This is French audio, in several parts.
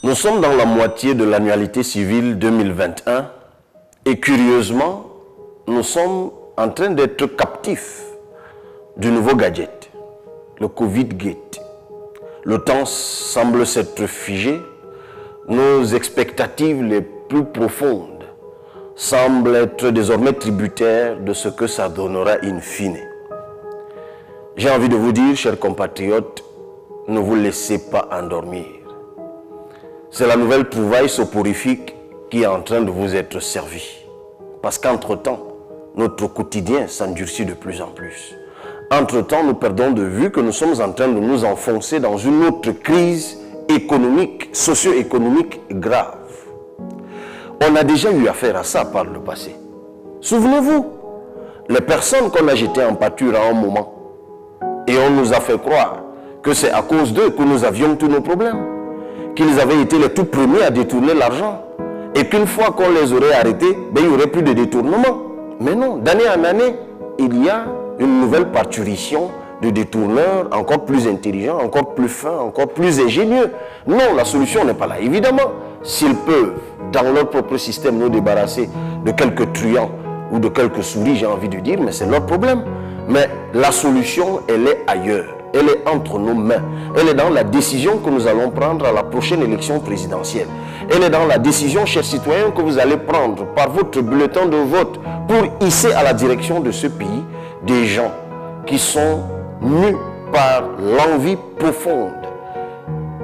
Nous sommes dans la moitié de l'annualité civile 2021 et curieusement, nous sommes en train d'être captifs du nouveau gadget, le Covid-Gate. Le temps semble s'être figé, nos expectatives les plus profondes semblent être désormais tributaires de ce que ça donnera in fine. J'ai envie de vous dire, chers compatriotes, ne vous laissez pas endormir. C'est la nouvelle trouvaille soporifique qui est en train de vous être servie. Parce qu'entre-temps, notre quotidien s'endurcit de plus en plus. Entre-temps, nous perdons de vue que nous sommes en train de nous enfoncer dans une autre crise économique, socio-économique grave. On a déjà eu affaire à ça par le passé. Souvenez-vous, les personnes qu'on a jetées en pâture à un moment, et on nous a fait croire que c'est à cause d'eux que nous avions tous nos problèmes, qu'ils avaient été les tout premiers à détourner l'argent, et qu'une fois qu'on les aurait arrêtés, ben, il n'y aurait plus de détournement. Mais non, d'année en année, il y a une nouvelle parturition de détourneurs encore plus intelligents, encore plus fins, encore plus ingénieux. Non, la solution n'est pas là. Évidemment, s'ils peuvent, dans leur propre système, nous débarrasser de quelques truands ou de quelques souris, j'ai envie de dire, mais c'est leur problème. Mais la solution, elle est ailleurs. Elle est entre nos mains. Elle est dans la décision que nous allons prendre à la prochaine élection présidentielle. Elle est dans la décision, chers citoyens, que vous allez prendre par votre bulletin de vote pour hisser à la direction de ce pays des gens qui sont mus par l'envie profonde,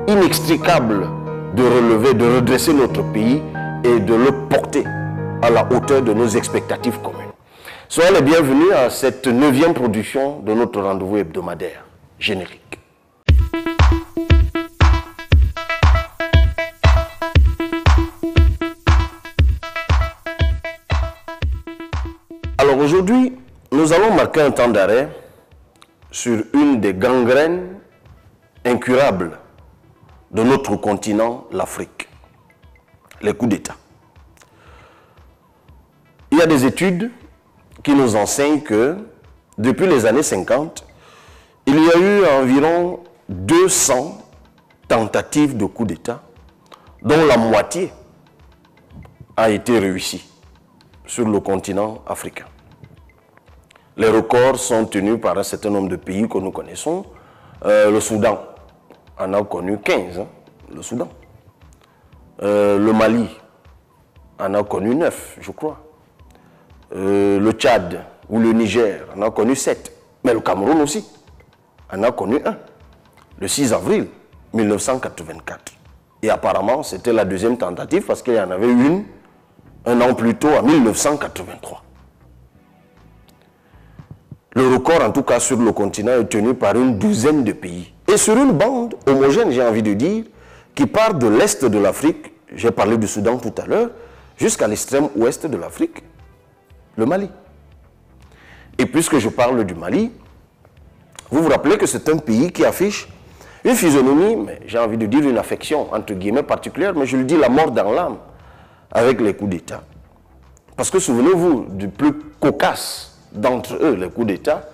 inextricable de relever, de redresser notre pays et de le porter à la hauteur de nos expectatives communes. Soyez les bienvenus à cette 9e production de notre rendez-vous hebdomadaire. Générique. Alors aujourd'hui, nous allons marquer un temps d'arrêt sur une des gangrènes incurables de notre continent, l'Afrique, les coups d'État. Il y a des études qui nous enseignent que depuis les années 50, il y a eu environ 200 tentatives de coup d'État, dont la moitié a été réussie sur le continent africain. Les records sont tenus par un certain nombre de pays que nous connaissons. Le Soudan en a connu 15, le Soudan. Le Mali en a connu 9, je crois. Le Tchad ou le Niger en a connu 7, mais le Cameroun aussi en a connu un, le 6 avril 1984. Et apparemment, c'était la deuxième tentative parce qu'il y en avait une un an plus tôt, en 1983. Le record, en tout cas sur le continent, est tenu par une douzaine de pays. Et sur une bande homogène, j'ai envie de dire, qui part de l'est de l'Afrique, j'ai parlé du Soudan tout à l'heure, jusqu'à l'extrême ouest de l'Afrique, le Mali. Et puisque je parle du Mali, vous vous rappelez que c'est un pays qui affiche une physionomie, mais j'ai envie de dire une affection, entre guillemets, particulière, mais je le dis la mort dans l'âme, avec les coups d'État. Parce que souvenez-vous du plus cocasse d'entre eux, les coups d'État,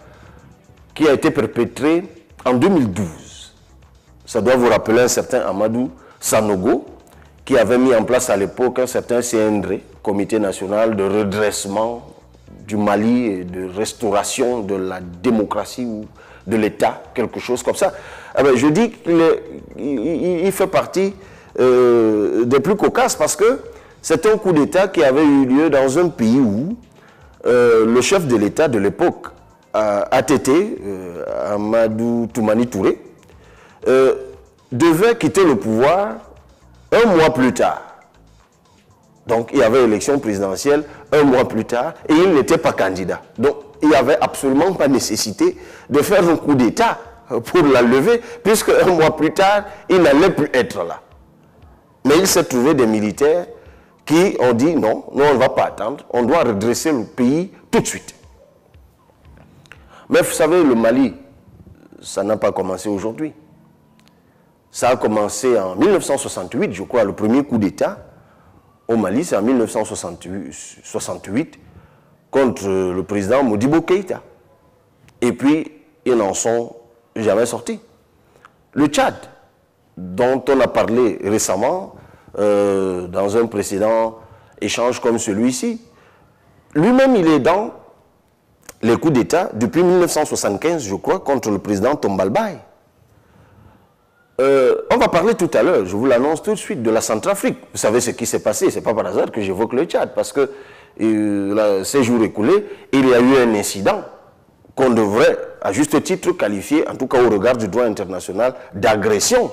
qui a été perpétré en 2012. Ça doit vous rappeler un certain Amadou Sanogo, qui avait mis en place à l'époque un certain CNDR, Comité national de redressement du Mali et de restauration de la démocratie ou de l'État, quelque chose comme ça. Alors, je dis qu'il fait partie des plus cocasses parce que c'est un coup d'État qui avait eu lieu dans un pays où le chef de l'État de l'époque, ATT, Amadou Toumani Touré, devait quitter le pouvoir un mois plus tard. Donc il y avait élection présidentielle un mois plus tard et il n'était pas candidat. Donc il n'y avait absolument pas nécessité de faire un coup d'État pour la lever, puisque un mois plus tard, il n'allait plus être là. Mais il s'est trouvé des militaires qui ont dit non, nous on ne va pas attendre, on doit redresser le pays tout de suite. Mais vous savez, le Mali, ça n'a pas commencé aujourd'hui. Ça a commencé en 1968, je crois, le premier coup d'État au Mali, c'est en 1968 contre le président Modibo Keïta. Et puis, ils n'en sont jamais sortis. Le Tchad, dont on a parlé récemment dans un précédent échange comme celui-ci. Lui-même, il est dans les coups d'État depuis 1975, je crois, contre le président Tombalbaye. On va parler tout à l'heure, je vous l'annonce tout de suite, de la Centrafrique. Vous savez ce qui s'est passé, ce n'est pas par hasard que j'évoque le Tchad, parce que ces jours écoulés, il y a eu un incident qu'on devrait, à juste titre, qualifier, en tout cas au regard du droit international, d'agression,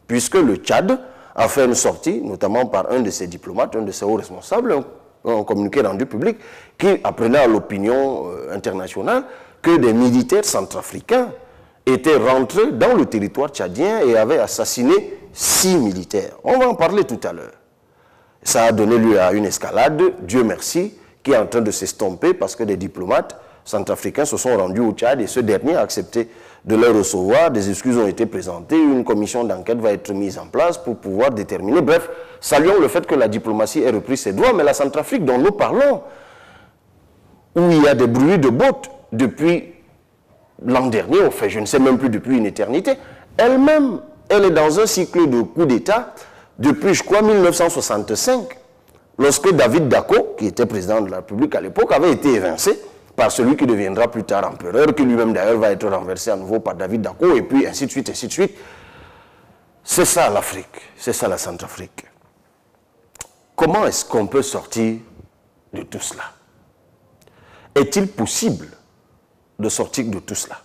puisque le Tchad a fait une sortie, notamment par un de ses diplomates, un de ses hauts responsables, un communiqué rendu public, qui apprenait à l'opinion internationale que des militaires centrafricains étaient rentrés dans le territoire tchadien et avaient assassiné 6 militaires. On va en parler tout à l'heure. Ça a donné lieu à une escalade, Dieu merci, qui est en train de s'estomper parce que des diplomates centrafricains se sont rendus au Tchad et ce dernier a accepté de les recevoir. Des excuses ont été présentées, une commission d'enquête va être mise en place pour pouvoir déterminer. Bref, saluons le fait que la diplomatie ait repris ses droits, mais la Centrafrique dont nous parlons, où il y a des bruits de bottes depuis l'an dernier, au fait, je ne sais même plus depuis une éternité, elle-même, elle est dans un cycle de coups d'État depuis, je crois, 1965, lorsque David Dacko, qui était président de la République à l'époque, avait été évincé par celui qui deviendra plus tard empereur, qui lui-même d'ailleurs va être renversé à nouveau par David Dacko, et puis ainsi de suite, ainsi de suite. C'est ça l'Afrique, c'est ça la Centrafrique. Comment est-ce qu'on peut sortir de tout cela? Est-il possible de sortir de tout cela?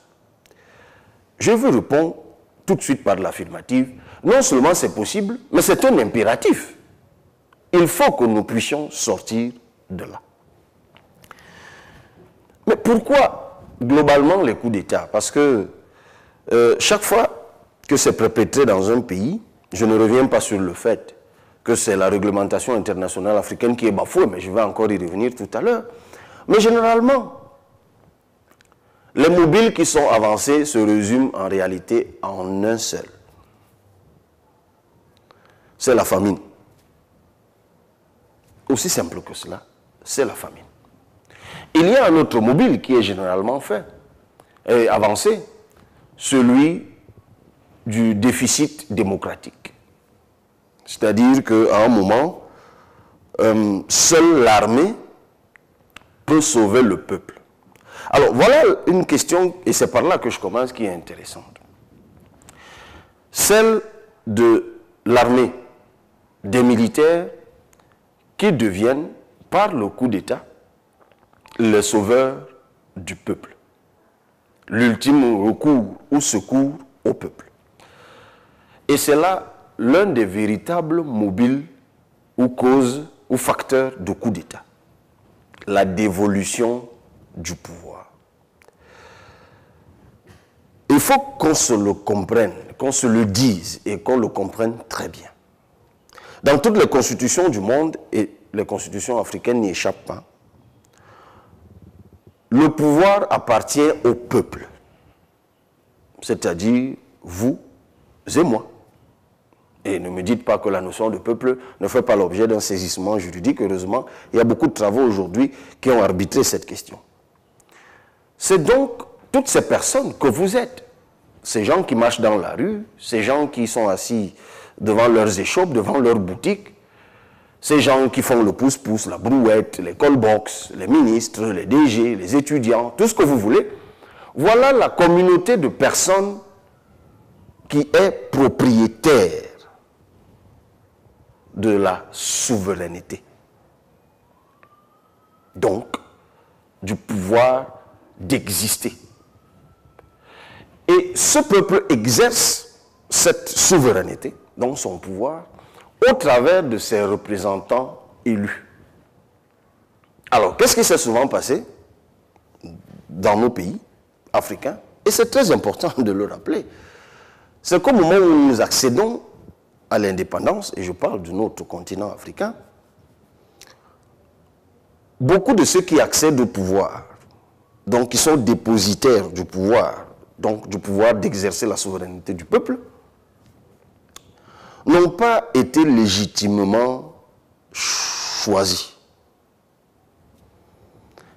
Je vous réponds tout de suite par l'affirmative. Non seulement c'est possible, mais c'est un impératif. Il faut que nous puissions sortir de là. Mais pourquoi globalement les coups d'État? Parce que chaque fois que c'est perpétré dans un pays, je ne reviens pas sur le fait que c'est la réglementation internationale africaine qui est bafouée, mais je vais encore y revenir tout à l'heure. Mais généralement, les mobiles qui sont avancés se résument en réalité en un seul. C'est la famine. Aussi simple que cela, c'est la famine. Il y a un autre mobile qui est généralement fait et avancé, celui du déficit démocratique. C'est-à-dire qu'à un moment, seule l'armée peut sauver le peuple. Alors voilà une question, et c'est par là que je commence, qui est intéressante. Celle de l'armée, des militaires qui deviennent, par le coup d'État, les sauveurs du peuple. L'ultime recours ou secours au peuple. Et c'est là l'un des véritables mobiles ou causes ou facteurs de coup d'État. La dévolution du pouvoir. Il faut qu'on se le comprenne, qu'on se le dise et qu'on le comprenne très bien. Dans toutes les constitutions du monde, et les constitutions africaines n'y échappent pas, le pouvoir appartient au peuple, c'est-à-dire vous et moi. Et ne me dites pas que la notion de peuple ne fait pas l'objet d'un saisissement juridique. Heureusement, il y a beaucoup de travaux aujourd'hui qui ont arbitré cette question. C'est donc toutes ces personnes que vous êtes, ces gens qui marchent dans la rue, ces gens qui sont assis devant leurs échoppes, devant leurs boutiques, ces gens qui font le pouce-pouce, la brouette, les call-box, les ministres, les DG, les étudiants, tout ce que vous voulez. Voilà la communauté de personnes qui est propriétaire de la souveraineté. Donc, du pouvoir d'exister. Et ce peuple exerce cette souveraineté, donc son pouvoir, au travers de ses représentants élus. Alors, qu'est-ce qui s'est souvent passé dans nos pays africains? Et c'est très important de le rappeler. C'est qu'au moment où nous accédons à l'indépendance, et je parle de notre continent africain, beaucoup de ceux qui accèdent au pouvoir, donc qui sont dépositaires du pouvoir, donc du pouvoir d'exercer la souveraineté du peuple, n'ont pas été légitimement choisis.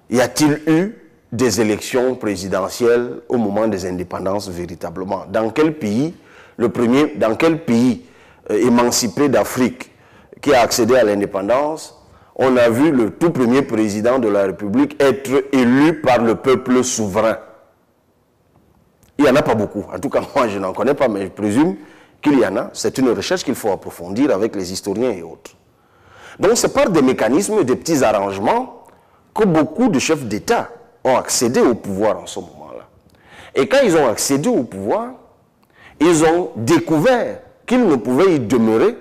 Y a-t-il eu des élections présidentielles au moment des indépendances véritablement? Dans quel pays le premier, dans quel pays émancipé d'Afrique qui a accédé à l'indépendance, on a vu le tout premier président de la République être élu par le peuple souverain. Il n'y en a pas beaucoup. En tout cas, moi, je n'en connais pas, mais je présume qu'il y en a. C'est une recherche qu'il faut approfondir avec les historiens et autres. Donc, c'est par des mécanismes, des petits arrangements que beaucoup de chefs d'État ont accédé au pouvoir en ce moment-là. Et quand ils ont accédé au pouvoir, ils ont découvert qu'ils ne pouvaient y demeurer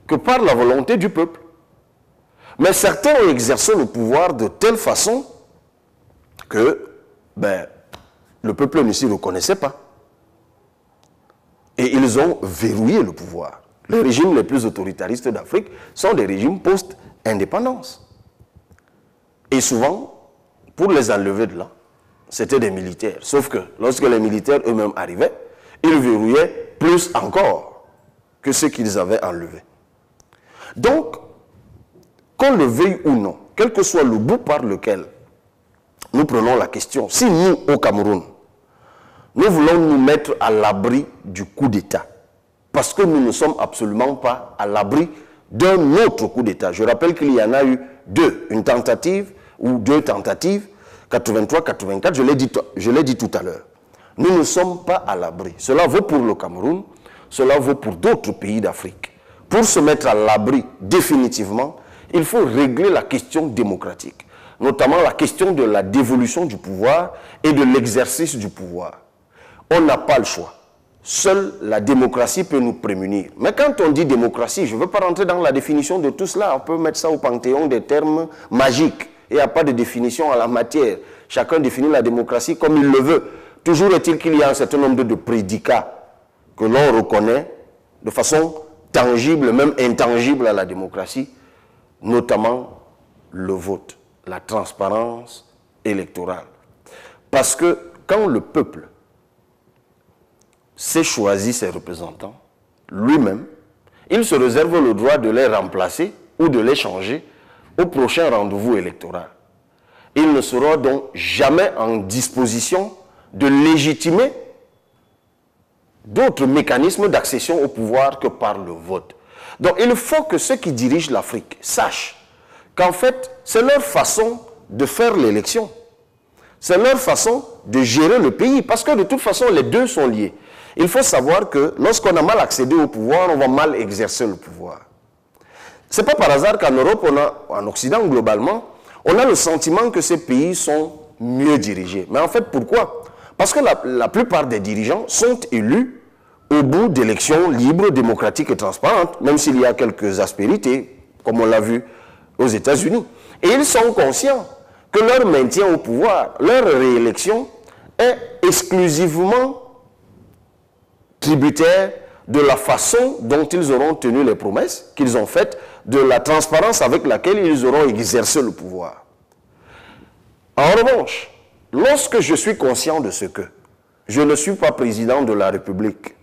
que par la volonté du peuple. Mais certains ont exercé le pouvoir de telle façon que le peuple ne s'y reconnaissait pas. Et ils ont verrouillé le pouvoir. Les régimes les plus autoritaristes d'Afrique sont des régimes post-indépendance. Et souvent, pour les enlever de là, c'était des militaires. Sauf que lorsque les militaires eux-mêmes arrivaient, ils verrouillaient plus encore que ceux qu'ils avaient enlevés. Donc, qu'on le veuille ou non, quel que soit le bout par lequel nous prenons la question, si nous, au Cameroun, nous voulons nous mettre à l'abri du coup d'État, parce que nous ne sommes absolument pas à l'abri d'un autre coup d'État. Je rappelle qu'il y en a eu une tentative ou deux tentatives, 83-84, je l'ai dit tout à l'heure. Nous ne sommes pas à l'abri. Cela vaut pour le Cameroun, cela vaut pour d'autres pays d'Afrique. Pour se mettre à l'abri définitivement, il faut régler la question démocratique, notamment la question de la dévolution du pouvoir et de l'exercice du pouvoir. On n'a pas le choix. Seule la démocratie peut nous prémunir. Mais quand on dit démocratie, je ne veux pas rentrer dans la définition de tout cela. On peut mettre ça au panthéon des termes magiques. Il n'y a pas de définition en la matière. Chacun définit la démocratie comme il le veut. Toujours est-il qu'il y a un certain nombre de prédicats que l'on reconnaît de façon tangible, même intangible à la démocratie, notamment le vote, la transparence électorale. Parce que quand le peuple s'est choisi ses représentants, lui-même, il se réserve le droit de les remplacer ou de les changer au prochain rendez-vous électoral. Il ne sera donc jamais en disposition de légitimer d'autres mécanismes d'accession au pouvoir que par le vote. Donc il faut que ceux qui dirigent l'Afrique sachent qu'en fait, c'est leur façon de faire l'élection. C'est leur façon de gérer le pays, parce que de toute façon, les deux sont liés. Il faut savoir que lorsqu'on a mal accédé au pouvoir, on va mal exercer le pouvoir. Ce n'est pas par hasard qu'en Europe, en Occident globalement, on a le sentiment que ces pays sont mieux dirigés. Mais en fait, pourquoi? Parce que la plupart des dirigeants sont élus au bout d'élections libres, démocratiques et transparentes, même s'il y a quelques aspérités, comme on l'a vu aux États-Unis. Et ils sont conscients que leur maintien au pouvoir, leur réélection, est exclusivement tributaire de la façon dont ils auront tenu les promesses qu'ils ont faites, de la transparence avec laquelle ils auront exercé le pouvoir. En revanche, lorsque je suis conscient de ce que je ne suis pas président de la République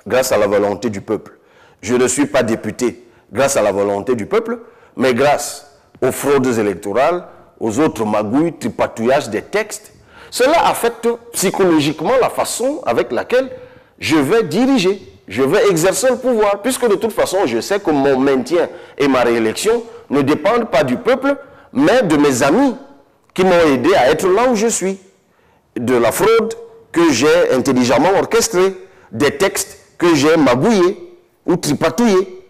grâce à la volonté du peuple, je ne suis pas député grâce à la volonté du peuple, mais grâce aux fraudes électorales, aux autres magouilles, tripatouillages des textes, cela affecte psychologiquement la façon avec laquelle je vais diriger, je vais exercer le pouvoir, puisque de toute façon, je sais que mon maintien et ma réélection ne dépendent pas du peuple, mais de mes amis qui m'ont aidé à être là où je suis, de la fraude que j'ai intelligemment orchestrée, des textes que j'ai magouillés ou tripatouillés.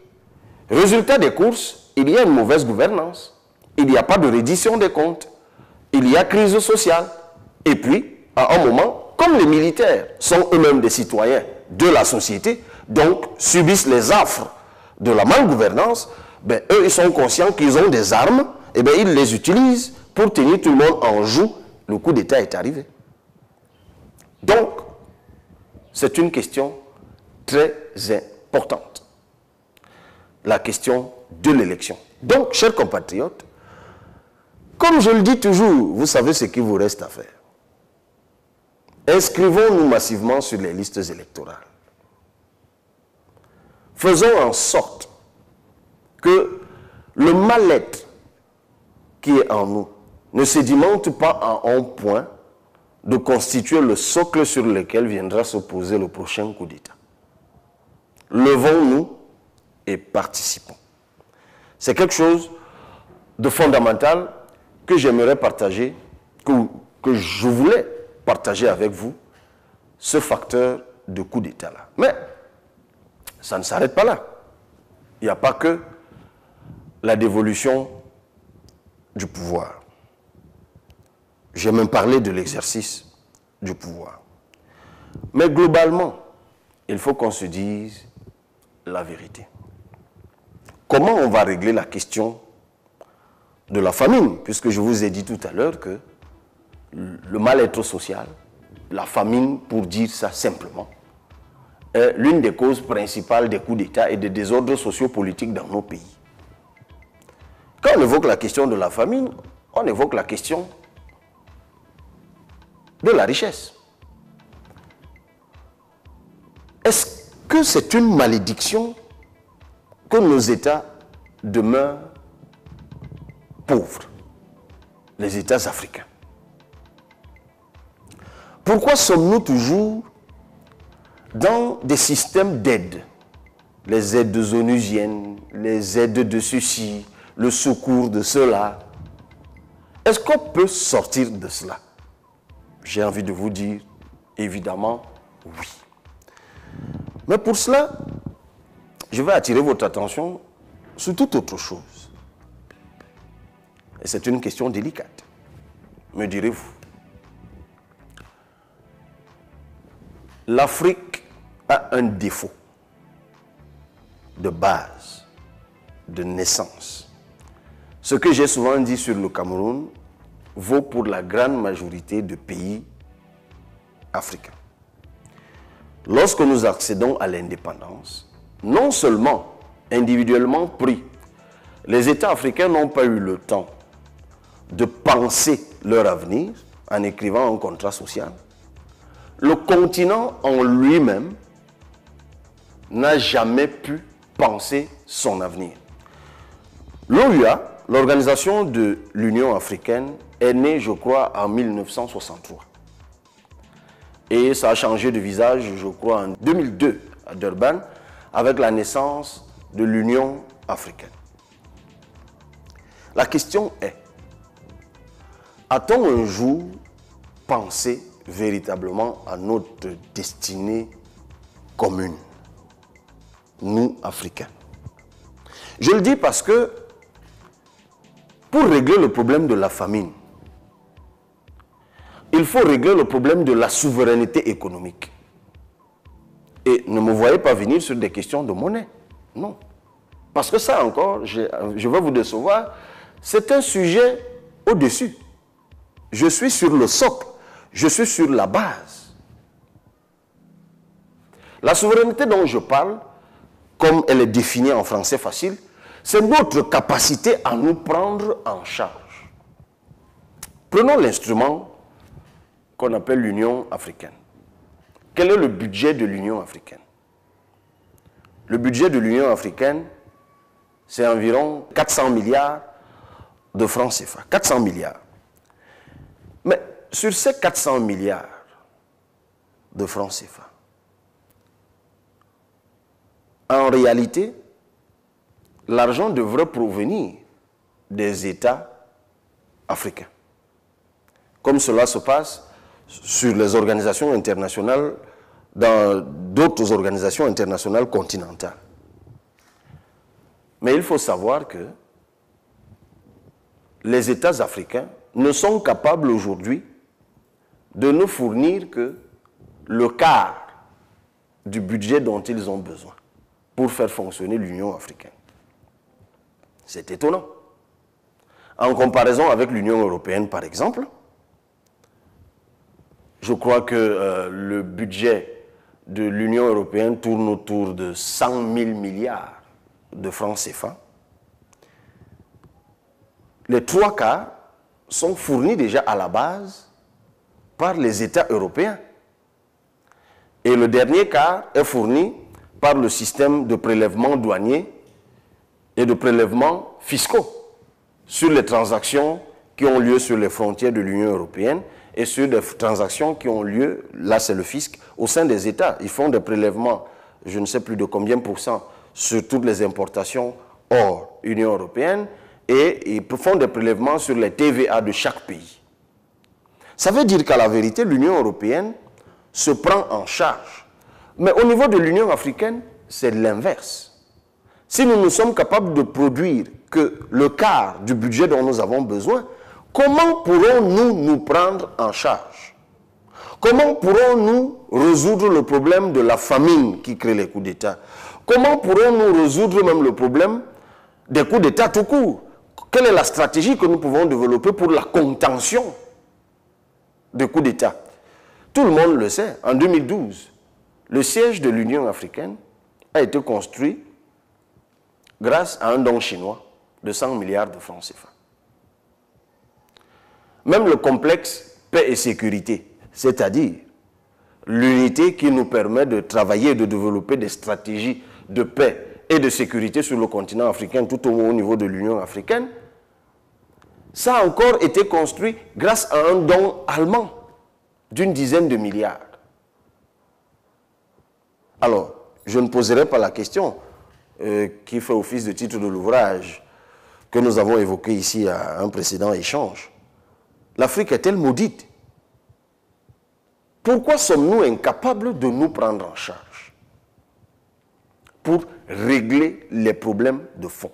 Résultat des courses, il y a une mauvaise gouvernance, il n'y a pas de reddition des comptes, il y a crise sociale, et puis, à un moment, comme les militaires sont eux-mêmes des citoyens de la société, donc subissent les affres de la malgouvernance, eux, ils sont conscients qu'ils ont des armes, et ils les utilisent pour tenir tout le monde en joue. Le coup d'État est arrivé. Donc, c'est une question très importante. La question de l'élection. Donc, chers compatriotes, comme je le dis toujours, vous savez ce qu'il vous reste à faire. Inscrivons-nous massivement sur les listes électorales. Faisons en sorte que le mal-être qui est en nous ne sédimente pas à un point de constituer le socle sur lequel viendra se poser le prochain coup d'État. Levons-nous et participons. C'est quelque chose de fondamental que j'aimerais partager, que je voulais partager avec vous, ce facteur de coup d'État-là. Mais ça ne s'arrête pas là. Il n'y a pas que la dévolution du pouvoir. J'ai même parlé de l'exercice du pouvoir. Mais globalement, il faut qu'on se dise la vérité. Comment on va régler la question de la famine? Puisque je vous ai dit tout à l'heure que le mal-être social, la famine, pour dire ça simplement, est l'une des causes principales des coups d'État et des désordres sociopolitiques dans nos pays. Quand on évoque la question de la famine, on évoque la question de la richesse. Est-ce que c'est une malédiction que nos États demeurent pauvres, les États africains? Pourquoi sommes-nous toujours dans des systèmes d'aide? Les aides onusiennes, les aides de ceci, le secours de cela. Est-ce qu'on peut sortir de cela? J'ai envie de vous dire, évidemment, oui. Mais pour cela, je vais attirer votre attention sur toute autre chose. Et c'est une question délicate, me direz-vous. L'Afrique a un défaut de base, de naissance. Ce que j'ai souvent dit sur le Cameroun vaut pour la grande majorité de pays africains. Lorsque nous accédons à l'indépendance, non seulement individuellement pris, les États africains n'ont pas eu le temps de penser leur avenir en écrivant un contrat social. Le continent en lui-même n'a jamais pu penser son avenir. L'OUA, l'Organisation de l'Union africaine, est née, je crois, en 1963. Et ça a changé de visage, je crois, en 2002, à Durban, avec la naissance de l'Union africaine. La question est, a-t-on un jour pensé véritablement à notre destinée commune, nous, Africains? Je le dis parce que pour régler le problème de la famine, il faut régler le problème de la souveraineté économique. Et ne me voyez pas venir sur des questions de monnaie. Non. Parce que ça encore, je vais vous décevoir, c'est un sujet au-dessus. Je suis sur le socle, je suis sur la base. La souveraineté dont je parle, comme elle est définie en français facile, c'est notre capacité à nous prendre en charge. Prenons l'instrument qu'on appelle l'Union africaine. Quel est le budget de l'Union africaine? Le budget de l'Union africaine, c'est environ 400 milliards de francs CFA. 400 milliards. Mais sur ces 400 milliards de francs CFA, en réalité, l'argent devrait provenir des États africains. Comme cela se passe sur les organisations internationales, dans d'autres organisations internationales continentales. Mais il faut savoir que les États africains ne sont capables aujourd'hui de ne fournir que le quart du budget dont ils ont besoin pour faire fonctionner l'Union africaine. C'est étonnant. En comparaison avec l'Union européenne, par exemple, je crois que le budget de l'Union européenne tourne autour de 100 000 milliards de francs CFA. Les 3 quarts sont fournis déjà à la base par les États européens. Et le dernier quart est fourni par le système de prélèvement douanier et de prélèvements fiscaux sur les transactions qui ont lieu sur les frontières de l'Union européenne et sur des transactions qui ont lieu, là c'est le fisc, au sein des États. Ils font des prélèvements je ne sais plus de combien % sur toutes les importations hors Union européenne et ils font des prélèvements sur les TVA de chaque pays. Ça veut dire qu'à la vérité, l'Union européenne se prend en charge. Mais au niveau de l'Union africaine, c'est l'inverse. Si nous sommes capables de produire que le quart du budget dont nous avons besoin, comment pourrons-nous nous prendre en charge? Comment pourrons-nous résoudre le problème de la famine qui crée les coups d'État? Comment pourrons-nous résoudre même le problème des coups d'État tout court? Quelle est la stratégie que nous pouvons développer pour la contention des coups d'État? Tout le monde le sait, en 2012, le siège de l'Union africaine a été construit grâce à un don chinois de 100 milliards de francs CFA. Même le complexe paix et sécurité, c'est-à-dire l'unité qui nous permet de travailler et de développer des stratégies de paix et de sécurité sur le continent africain, tout au niveau de l'Union africaine, ça a encore été construit grâce à un don allemand d'une dizaine de milliards. Alors, je ne poserai pas la question qui fait office de titre de l'ouvrage que nous avons évoqué ici à un précédent échange. L'Afrique est-elle maudite? Pourquoi sommes-nous incapables de nous prendre en charge pour régler les problèmes de fond?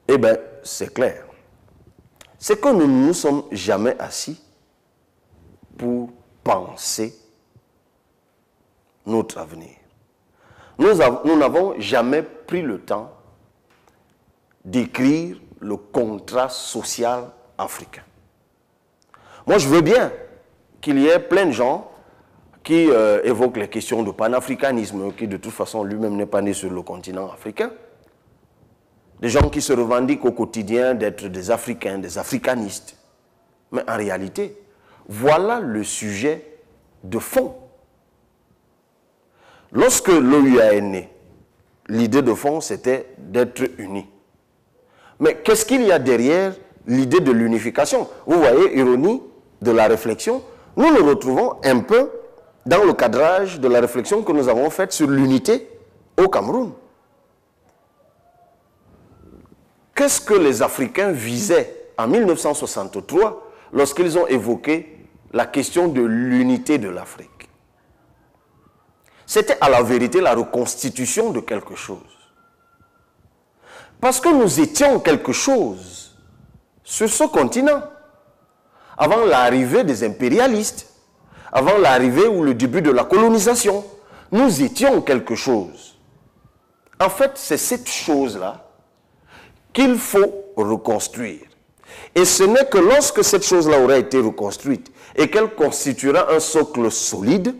Eh bien, c'est clair. C'est que nous ne nous sommes jamais assis pour penser notre avenir. Nous n'avons jamais pris le temps d'écrire le contrat social africain. Moi, je veux bien qu'il y ait plein de gens qui évoquent les questions de panafricanisme, qui de toute façon lui-même n'est pas né sur le continent africain. Des gens qui se revendiquent au quotidien d'être des Africains, des africanistes. Mais en réalité, voilà le sujet de fond. Lorsque l'OUA est né, l'idée de fond, c'était d'être unis. Mais qu'est-ce qu'il y a derrière l'idée de l'unification? Vous voyez, ironie de la réflexion, nous nous retrouvons un peu dans le cadrage de la réflexion que nous avons faite sur l'unité au Cameroun. Qu'est-ce que les Africains visaient en 1963 lorsqu'ils ont évoqué la question de l'unité de l'Afrique? C'était à la vérité la reconstitution de quelque chose. Parce que nous étions quelque chose sur ce continent. Avant l'arrivée des impérialistes, avant l'arrivée ou le début de la colonisation, nous étions quelque chose. En fait, c'est cette chose-là qu'il faut reconstruire. Et ce n'est que lorsque cette chose-là aura été reconstruite et qu'elle constituera un socle solide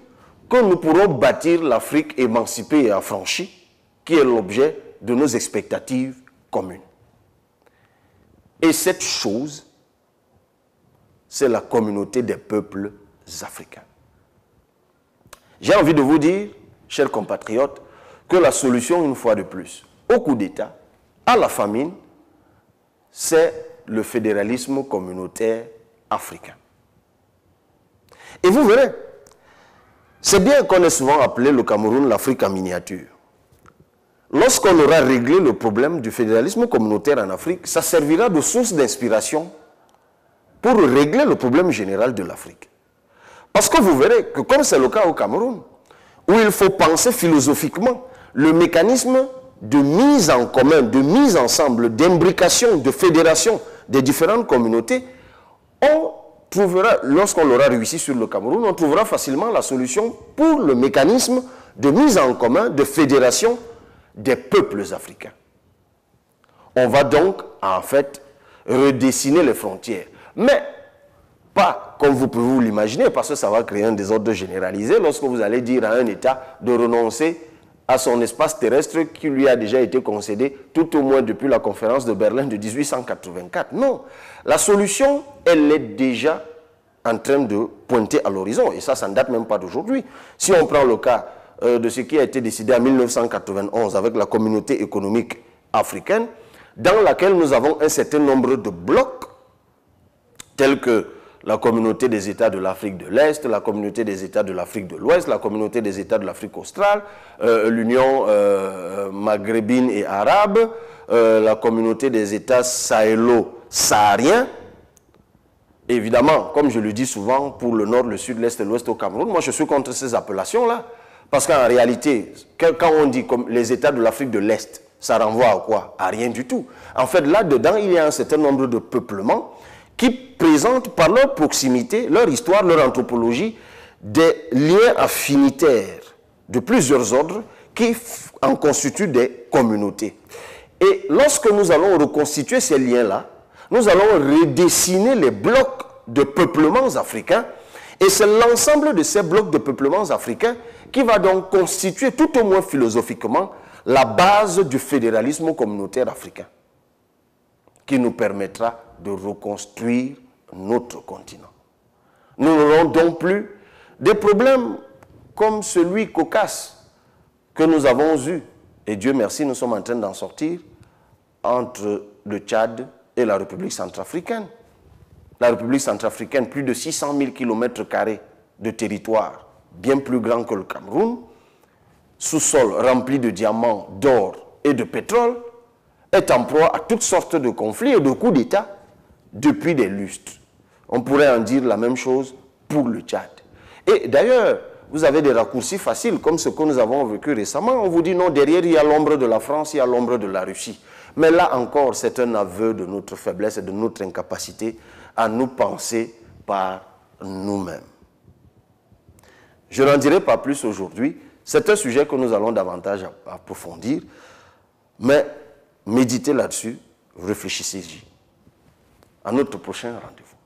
que nous pourrons bâtir l'Afrique émancipée et affranchie, qui est l'objet de nos expectatives communes. Et cette chose, c'est la communauté des peuples africains. J'ai envie de vous dire, chers compatriotes, que la solution, une fois de plus, au coup d'État, à la famine, c'est le fédéralisme communautaire africain. Et vous verrez, c'est bien qu'on ait souvent appelé le Cameroun l'Afrique en miniature. Lorsqu'on aura réglé le problème du fédéralisme communautaire en Afrique, ça servira de source d'inspiration pour régler le problème général de l'Afrique. Parce que vous verrez que comme c'est le cas au Cameroun, où il faut penser philosophiquement le mécanisme de mise en commun, de mise ensemble, d'imbrication, de fédération des différentes communautés, on trouvera, lorsqu'on l'aura réussi sur le Cameroun, on trouvera facilement la solution pour le mécanisme de mise en commun, de fédération des peuples africains. On va donc, en fait, redessiner les frontières. Mais pas comme vous pouvez vous l'imaginer, parce que ça va créer un désordre généralisé lorsque vous allez dire à un État de renoncer à son espace terrestre qui lui a déjà été concédé tout au moins depuis la conférence de Berlin de 1884. Non, la solution, elle est déjà en train de pointer à l'horizon. Et ça ne date même pas d'aujourd'hui. Si on prend le cas de ce qui a été décidé en 1991 avec la communauté économique africaine, dans laquelle nous avons un certain nombre de blocs, tels que la communauté des États de l'Afrique de l'Est, la communauté des États de l'Afrique de l'Ouest, la communauté des États de l'Afrique australe, l'Union maghrébine et arabe, la communauté des États sahélo-sahariens. Évidemment, comme je le dis souvent, pour le nord, le sud, l'est et l'ouest au Cameroun, moi je suis contre ces appellations-là. Parce qu'en réalité, quand on dit comme les États de l'Afrique de l'Est, ça renvoie à quoi? À rien du tout. En fait, là-dedans, il y a un certain nombre de peuplements qui présentent par leur proximité, leur histoire, leur anthropologie, des liens affinitaires de plusieurs ordres qui en constituent des communautés. Et lorsque nous allons reconstituer ces liens-là, nous allons redessiner les blocs de peuplements africains, et c'est l'ensemble de ces blocs de peuplements africains qui va donc constituer, tout au moins philosophiquement, la base du fédéralisme communautaire africain, qui nous permettra de reconstruire notre continent. Nous n'aurons donc plus des problèmes comme celui cocasse que nous avons eu, et Dieu merci, nous sommes en train d'en sortir, entre le Tchad et la République centrafricaine. La République centrafricaine, plus de 600 000 km² de territoire, bien plus grand que le Cameroun, sous-sol rempli de diamants, d'or et de pétrole, est en proie à toutes sortes de conflits et de coups d'État depuis des lustres. On pourrait en dire la même chose pour le Tchad. Et d'ailleurs, vous avez des raccourcis faciles, comme ce que nous avons vécu récemment. On vous dit non, derrière il y a l'ombre de la France, il y a l'ombre de la Russie. Mais là encore, c'est un aveu de notre faiblesse et de notre incapacité à nous penser par nous-mêmes. Je n'en dirai pas plus aujourd'hui. C'est un sujet que nous allons davantage approfondir. Mais méditez là-dessus, réfléchissez-y. À notre prochain rendez-vous.